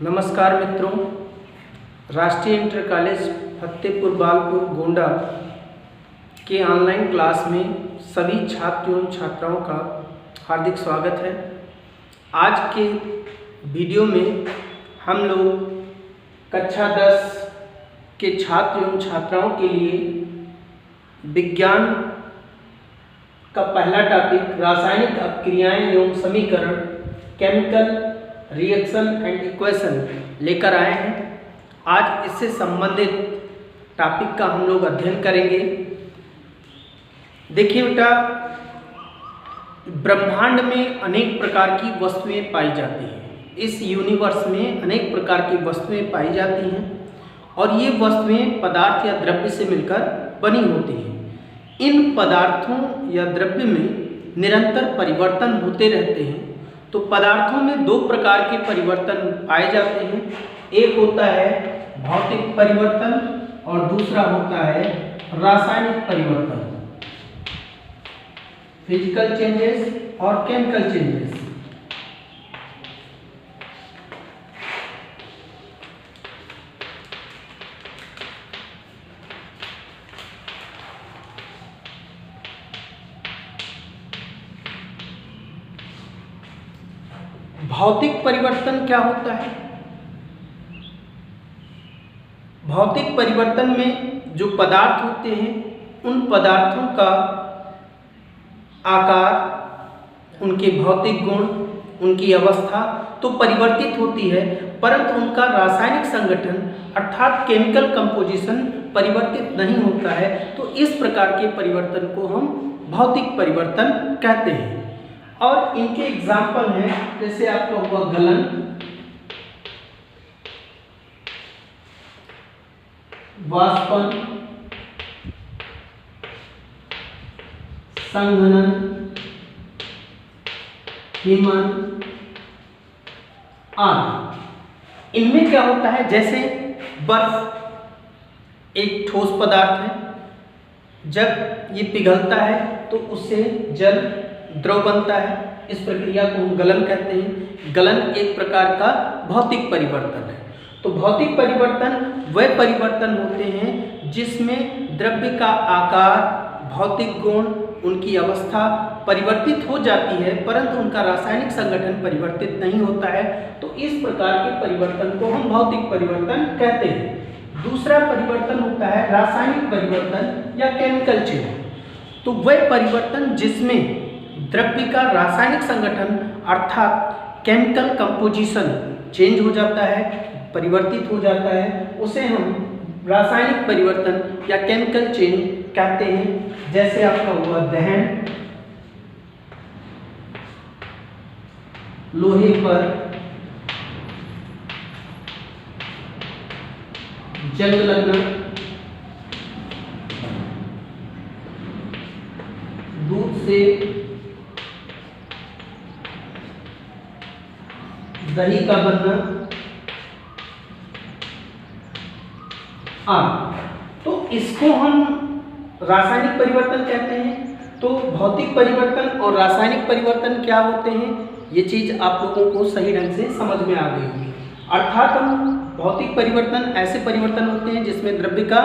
नमस्कार मित्रों, राष्ट्रीय इंटर कॉलेज फतेहपुर बालपुर गोंडा के ऑनलाइन क्लास में सभी छात्र एवं छात्राओं का हार्दिक स्वागत है। आज के वीडियो में हम लोग कक्षा 10 के छात्र एवं छात्राओं के लिए विज्ञान का पहला टॉपिक रासायनिक अपक्रियाएं एवं समीकरण, केमिकल रिएक्शन एंड इक्वेशन लेकर आए हैं। आज इससे संबंधित टॉपिक का हम लोग अध्ययन करेंगे। देखिए बेटा, ब्रह्मांड में अनेक प्रकार की वस्तुएं पाई जाती हैं। इस यूनिवर्स में अनेक प्रकार की वस्तुएं पाई जाती हैं और ये वस्तुएं पदार्थ या द्रव्य से मिलकर बनी होती हैं। इन पदार्थों या द्रव्य में निरंतर परिवर्तन होते रहते हैं। तो पदार्थों में दो प्रकार के परिवर्तन पाए जाते हैं। एक होता है भौतिक परिवर्तन और दूसरा होता है रासायनिक परिवर्तन, फिजिकल चेंजेस और केमिकल चेंजेस। भौतिक परिवर्तन क्या होता है? भौतिक परिवर्तन में जो पदार्थ होते हैं उन पदार्थों का आकार, उनके भौतिक गुण, उनकी अवस्था तो परिवर्तित होती है, परंतु उनका रासायनिक संगठन अर्थात केमिकल कंपोजिशन परिवर्तित नहीं होता है। तो इस प्रकार के परिवर्तन को हम भौतिक परिवर्तन कहते हैं। और इनके एग्जाम्पल हैं, जैसे आपका हुआ गलन, वाष्पन, संघनन, हिमन आदि। इनमें क्या होता है, जैसे बर्फ एक ठोस पदार्थ है, जब ये पिघलता है तो उससे जल द्रव बनता है। इस प्रक्रिया को हम गलन कहते हैं। गलन एक प्रकार का भौतिक परिवर्तन है। तो भौतिक परिवर्तन वह परिवर्तन होते हैं जिसमें द्रव्य का आकार, भौतिक गुण, उनकी अवस्था परिवर्तित हो जाती है, परंतु उनका रासायनिक संगठन परिवर्तित नहीं होता है। तो इस प्रकार के परिवर्तन को हम भौतिक परिवर्तन कहते हैं। दूसरा परिवर्तन होता है रासायनिक परिवर्तन या केमिकल चेंज। तो वह परिवर्तन जिसमें द्रव्य का रासायनिक संगठन अर्थात केमिकल कंपोजिशन चेंज हो जाता है, परिवर्तित हो जाता है, उसे हम रासायनिक परिवर्तन या केमिकल चेंज कहते हैं। जैसे आपका हुआ दहन, लोहे पर जंग लगना, दूध से दही का बनना तो इसको हम रासायनिक परिवर्तन कहते हैं। तो भौतिक परिवर्तन और रासायनिक परिवर्तन क्या होते हैं, ये चीज आप लोगों को सही ढंग से समझ में आ गई होगी। अर्थात हम भौतिक परिवर्तन ऐसे परिवर्तन होते हैं जिसमें द्रव्य का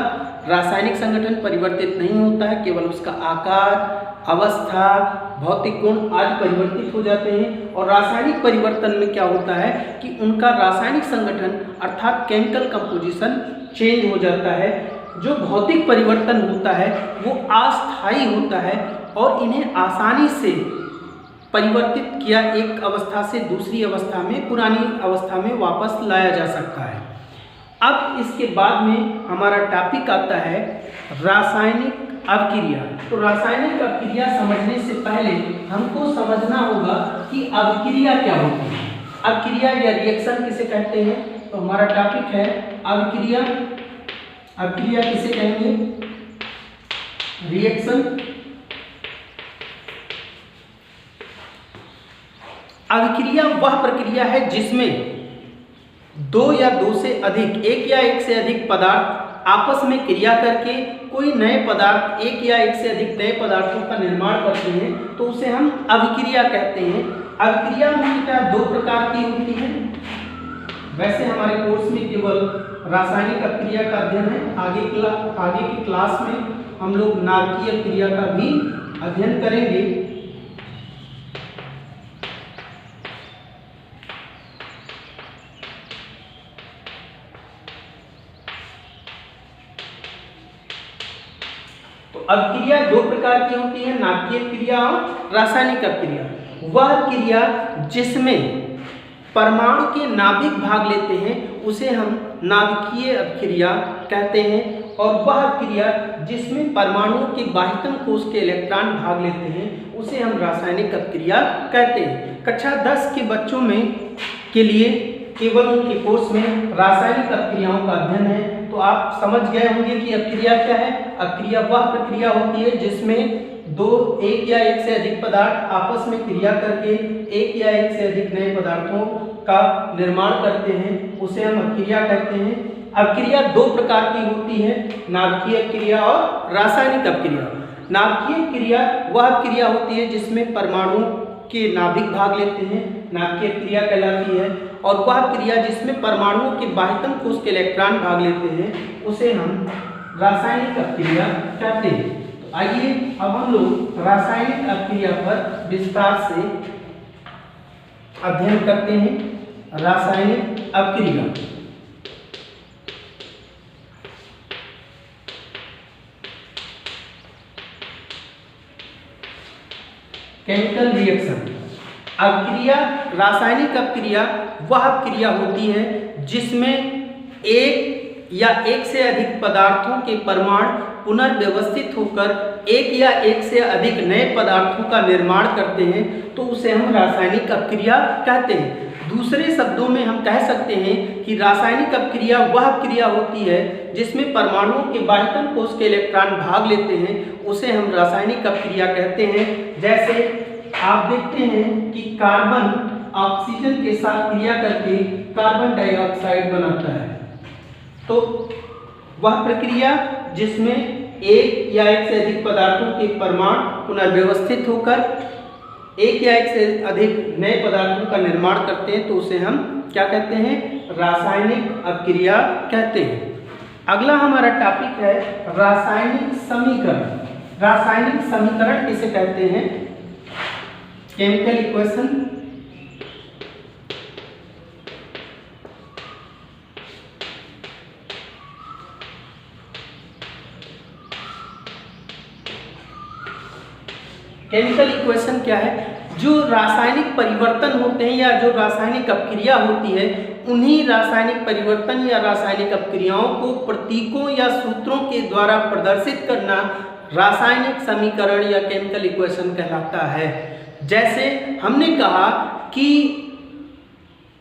रासायनिक संगठन परिवर्तित नहीं होता है, केवल उसका आकार, अवस्था, भौतिक गुण आदि परिवर्तित हो जाते हैं। और रासायनिक परिवर्तन में क्या होता है कि उनका रासायनिक संगठन अर्थात केमिकल कंपोजिशन चेंज हो जाता है। जो भौतिक परिवर्तन होता है वो अस्थायी होता है और इन्हें आसानी से परिवर्तित किया एक अवस्था से दूसरी अवस्था में, पुरानी अवस्था में वापस लाया जा सकता है। अब इसके बाद में हमारा टॉपिक आता है रासायनिक अभिक्रिया। तो रासायनिक अभिक्रिया समझने से पहले हमको समझना होगा कि अभिक्रिया क्या होती है। अभिक्रिया या रिएक्शन किसे कहते हैं, तो हमारा टॉपिक है अभिक्रिया। अभिक्रिया किसे कहेंगे, रिएक्शन। अभिक्रिया वह प्रक्रिया है जिसमें दो या दो से अधिक, एक या एक से अधिक पदार्थ आपस में क्रिया करके कोई नए पदार्थ, एक या एक से अधिक नए पदार्थों का निर्माण करते हैं, तो उसे हम अभिक्रिया कहते हैं। अभिक्रिया मुख्यतः दो प्रकार की होती है। वैसे हमारे कोर्स में केवल रासायनिक अपक्रिया का अध्ययन है। आगे की क्लास में हम लोग नाभिकीय अपक्रिया का भी अध्ययन करेंगे। तो अपक्रिया दो प्रकार की होती है, नाभिकीय अपक्रिया और रासायनिक अपक्रिया। वह क्रिया जिसमें परमाणु के नाभिक भाग लेते हैं उसे हम नाभिकीय अपक्रिया कहते हैं, और वह क्रिया जिसमें परमाणुओं के बाह्यतम कोश के इलेक्ट्रॉन भाग लेते हैं उसे हम रासायनिक अपक्रिया कहते हैं। कक्षा 10 के बच्चों के लिए केवल उनके कोर्स में रासायनिक अपक्रियाओं का अध्ययन है। तो आप समझ गए होंगे कि अपक्रिया क्या है। अपक्रिया वह प्रक्रिया होती है जिसमें एक या एक से अधिक पदार्थ आपस में क्रिया करके एक या एक से अधिक नए पदार्थों का निर्माण करते हैं, उसे हम अपक्रिया कहते हैं। अपक्रिया दो प्रकार की होती है, नाभिकीय अपक्रिया और रासायनिक अपक्रिया। नाभिकीय क्रिया वह क्रिया होती है जिसमें परमाणु के नाभिक भाग लेते हैं, नाभिकीय क्रिया कहलाती है। और वह क्रिया जिसमें परमाणुओं के बाह्यतम कोश के इलेक्ट्रॉन भाग लेते हैं उसे हम रासायनिक अपक्रिया कहते हैं। तो आइए अब हम लोग रासायनिक अपक्रिया पर विस्तार से अध्ययन करते हैं। रासायनिक अपक्रिया केमिकल रिएक्शन। अपक्रिया रासायनिक अपक्रिया वह अपक्रिया होती है जिसमें एक या एक से अधिक पदार्थों के परमाणु पुनर्व्यवस्थित होकर एक या एक से अधिक नए पदार्थों का निर्माण करते हैं, तो उसे हम रासायनिक अपक्रिया कहते हैं। दूसरे शब्दों में हम कह सकते हैं कि रासायनिक अपक्रिया वह अपक्रिया होती है जिसमें परमाणुओं के बाह्यतम कोश के इलेक्ट्रॉन भाग लेते हैं, उसे हम रासायनिक अपक्रिया कहते हैं। जैसे आप देखते हैं कि कार्बन ऑक्सीजन के साथ क्रिया करके कार्बन डाइऑक्साइड बनाता है, तो वह प्रक्रिया जिसमें एक या एक से अधिक पदार्थों के परमाणु पुनर्व्यवस्थित होकर एक या एक से अधिक नए पदार्थों का निर्माण करते हैं, तो उसे हम क्या कहते हैं, रासायनिक अपक्रिया कहते हैं। अगला हमारा टॉपिक है रासायनिक समीकरण। रासायनिक समीकरण किसे कहते हैं? Chemical equation. केमिकल इक्वेशन क्या है? जो रासायनिक परिवर्तन होते हैं या जो रासायनिक अपक्रिया होती है, उन्हीं रासायनिक परिवर्तन या रासायनिक अपक्रियाओं को प्रतीकों या सूत्रों के द्वारा प्रदर्शित करना रासायनिक समीकरण या केमिकल इक्वेशन कहलाता है। जैसे हमने कहा कि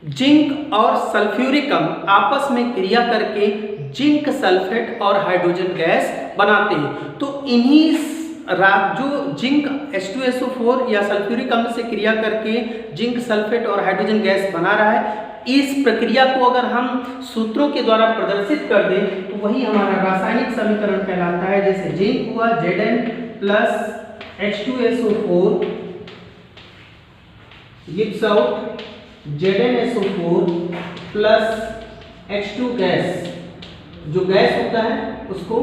जिंक और सल्फ्यूरिकम आपस में क्रिया करके जिंक सल्फेट और हाइड्रोजन गैस बनाते हैं, तो इन्हीं जो जिंक H2SO4 या सल्फ्यूरिक अम्ल से क्रिया करके जिंक सल्फेट और हाइड्रोजन गैस बना रहा है, इस प्रक्रिया को अगर हम सूत्रों के द्वारा प्रदर्शित कर दें तो वही हमारा रासायनिक समीकरण कहलाता है। जैसे जिंक हुआ Zn plus H2SO4 gives out ZnSO4 plus H2 gas, जो गैस होता है उसको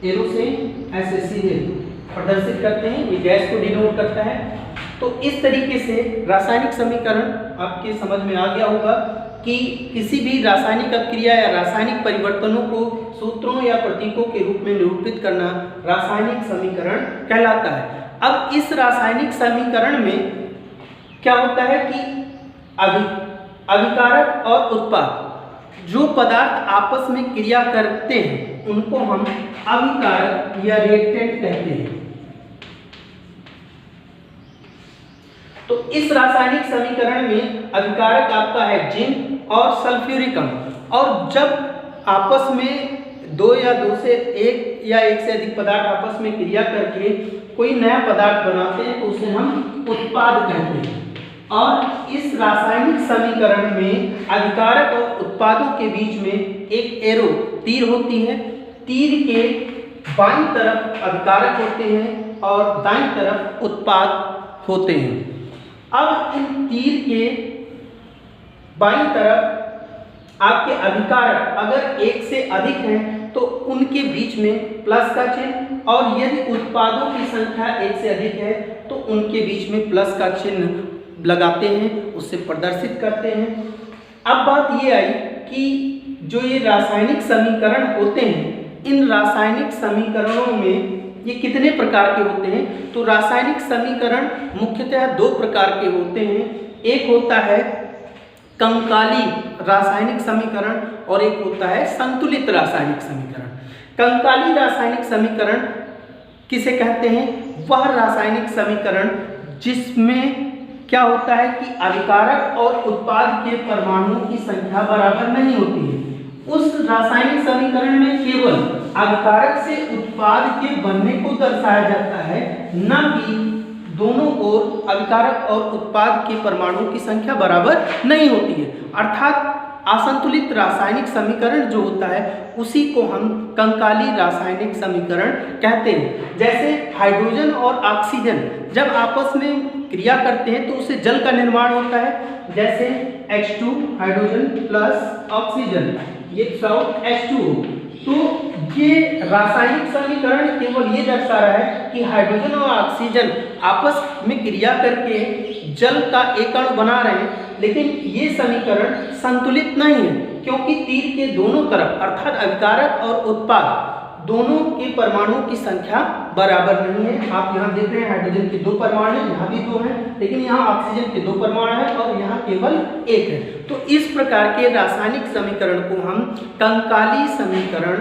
एरो से ऐसे सीधे प्रदर्शित करते हैं, ये गैस को डिनोट करता है। तो इस तरीके से रासायनिक समीकरण आपके समझ में आ गया होगा कि किसी भी रासायनिक अपक्रिया या रासायनिक परिवर्तनों को सूत्रों या प्रतीकों के रूप में निरूपित करना रासायनिक समीकरण कहलाता है। अब इस रासायनिक समीकरण में क्या होता है कि अभिकारक और उत्पाद, जो पदार्थ आपस में क्रिया करते हैं उनको हम अभिकारक या रिएक्टेंट कहते हैं। तो इस रासायनिक समीकरण में अभिकारक आपका है जिंक और सल्फ्यूरिक अम्ल, और जब आपस में दो या दो से एक या एक से अधिक पदार्थ आपस में क्रिया करके कोई नया पदार्थ बनाते हैं तो उसे हम उत्पाद कहते हैं। और इस रासायनिक समीकरण में अभिकारक और उत्पादों के बीच में एक एरो तीर होती है, तीर के बाईं तरफ अभिकारक होते हैं और दाईं तरफ उत्पाद होते हैं। अब इन तीर के बाईं तरफ आपके अभिकारक अगर एक से अधिक हैं तो उनके बीच में प्लस का चिन्ह, और यदि उत्पादों की संख्या एक से अधिक है तो उनके बीच में प्लस का चिन्ह लगाते हैं, उससे प्रदर्शित करते हैं। अब बात ये आई कि जो ये रासायनिक समीकरण होते हैं, इन रासायनिक समीकरणों में ये कितने प्रकार के होते हैं। तो रासायनिक समीकरण मुख्यतः दो प्रकार के होते हैं। एक होता है कंकाली रासायनिक समीकरण और एक होता है संतुलित रासायनिक समीकरण। कंकाली रासायनिक समीकरण किसे कहते हैं? वह रासायनिक समीकरण जिसमें क्या होता है कि अभिकारक और उत्पाद के परमाणुओं की संख्या बराबर नहीं होती है। उस रासायनिक समीकरण में केवल अभिकारक से उत्पाद के बनने को दर्शाया जाता है, न कि दोनों ओर अभिकारक और उत्पाद के परमाणुओं की संख्या बराबर नहीं होती है। अर्थात असंतुलित रासायनिक समीकरण जो होता है उसी को हम कंकाली रासायनिक समीकरण कहते हैं। जैसे हाइड्रोजन और ऑक्सीजन जब आपस में क्रिया करते हैं तो उससे जल का निर्माण होता है। जैसे H2 hydrogen plus oxygen gives out H2O। तो ये रासायनिक समीकरण केवल ये दर्शा रहा है कि हाइड्रोजन और ऑक्सीजन आपस में क्रिया करके जल का एक अणु बना रहे हैं, लेकिन ये समीकरण संतुलित नहीं है, क्योंकि तीर के दोनों तरफ अर्थात अभिकारक और उत्पाद दोनों के परमाणुओं की संख्या बराबर नहीं है। आप यहाँ देख रहे हैं हाइड्रोजन के 2 परमाणु हैं, यहाँ भी 2 हैं, लेकिन यहाँ ऑक्सीजन के 2 परमाणु हैं और यहाँ केवल 1 है। तो इस प्रकार के रासायनिक समीकरण को हम कंकाली समीकरण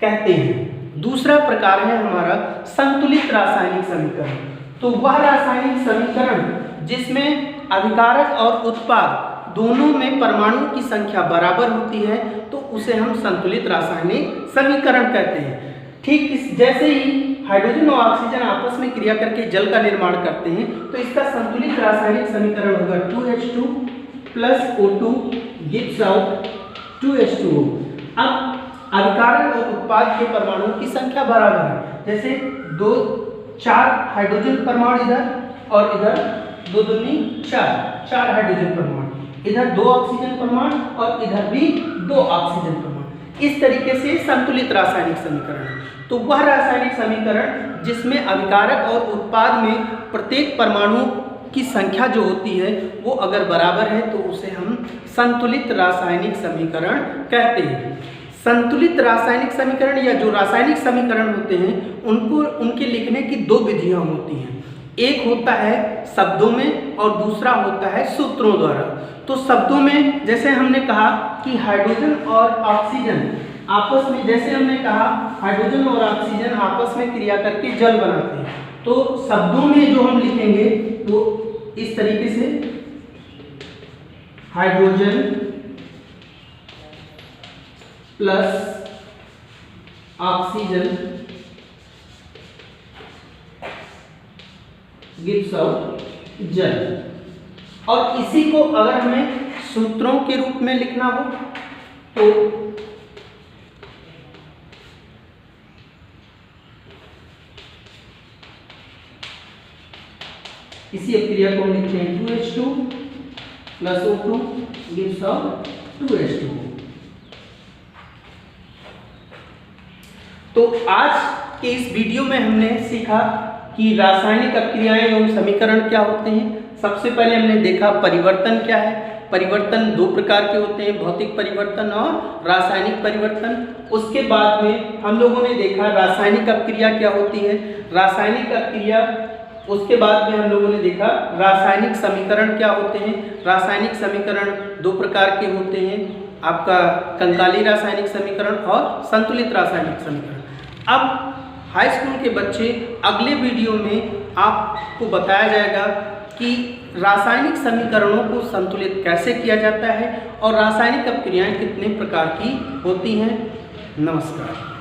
कहते हैं। दूसरा प्रकार है हमारा संतुलित रासायनिक समीकरण। तो वह रासायनिक समीकरण जिसमें अभिकारक और उत्पाद दोनों में परमाणुओं की संख्या बराबर होती है तो उसे हम संतुलित रासायनिक समीकरण कहते हैं। ठीक जैसे ही हाइड्रोजन और ऑक्सीजन आपस में क्रिया करके जल का निर्माण करते हैं तो इसका संतुलित रासायनिक समीकरण होगा 2H2 plus O2 gives out 2H2O। अब अभिकारक और उत्पाद के परमाणुओं की संख्या बराबर है। जैसे 4 हाइड्रोजन परमाणु इधर और इधर 2 दूनी 4 हाइड्रोजन परमाणु, इधर 2 ऑक्सीजन परमाणु और इधर भी 2 ऑक्सीजन परमाणु। इस तरीके से संतुलित रासायनिक समीकरण है। तो वह रासायनिक समीकरण जिसमें अभिकारक और उत्पाद में प्रत्येक परमाणु की संख्या जो होती है वो अगर बराबर है तो उसे हम संतुलित रासायनिक समीकरण कहते हैं। संतुलित रासायनिक समीकरण या जो रासायनिक समीकरण होते हैं उनके लिखने की 2 विधियां होती हैं। एक होता है शब्दों में और दूसरा होता है सूत्रों द्वारा। तो शब्दों में जैसे हमने कहा कि हाइड्रोजन और ऑक्सीजन आपस में, जैसे हमने कहा हाइड्रोजन और ऑक्सीजन आपस में क्रिया करके जल बनाते हैं, तो शब्दों में जो हम लिखेंगे वो इस तरीके से hydrogen plus oxygen gives out जल। और इसी को अगर हमें सूत्रों के रूप में लिखना हो तो इसी अभिक्रिया को हम लिखते हैं 2H2 plus O2 gives out 2H2O। तो आज के इस वीडियो में हमने सीखा कि रासायनिक अभिक्रियाएं एवं समीकरण क्या होते हैं। सबसे पहले हमने देखा परिवर्तन क्या है। परिवर्तन 2 प्रकार के होते हैं, भौतिक परिवर्तन और रासायनिक परिवर्तन। उसके बाद में हम लोगों ने देखा रासायनिक अभिक्रिया क्या होती है, रासायनिक अभिक्रिया। उसके बाद में हम लोगों ने देखा रासायनिक समीकरण क्या होते हैं। रासायनिक समीकरण 2 प्रकार के होते हैं, आपका कंकाली रासायनिक समीकरण और संतुलित रासायनिक समीकरण। अब हाई स्कूल के बच्चे अगले वीडियो में आपको बताया जाएगा कि रासायनिक समीकरणों को संतुलित कैसे किया जाता है और रासायनिक अभिक्रियाएं कितने प्रकार की होती हैं। नमस्कार।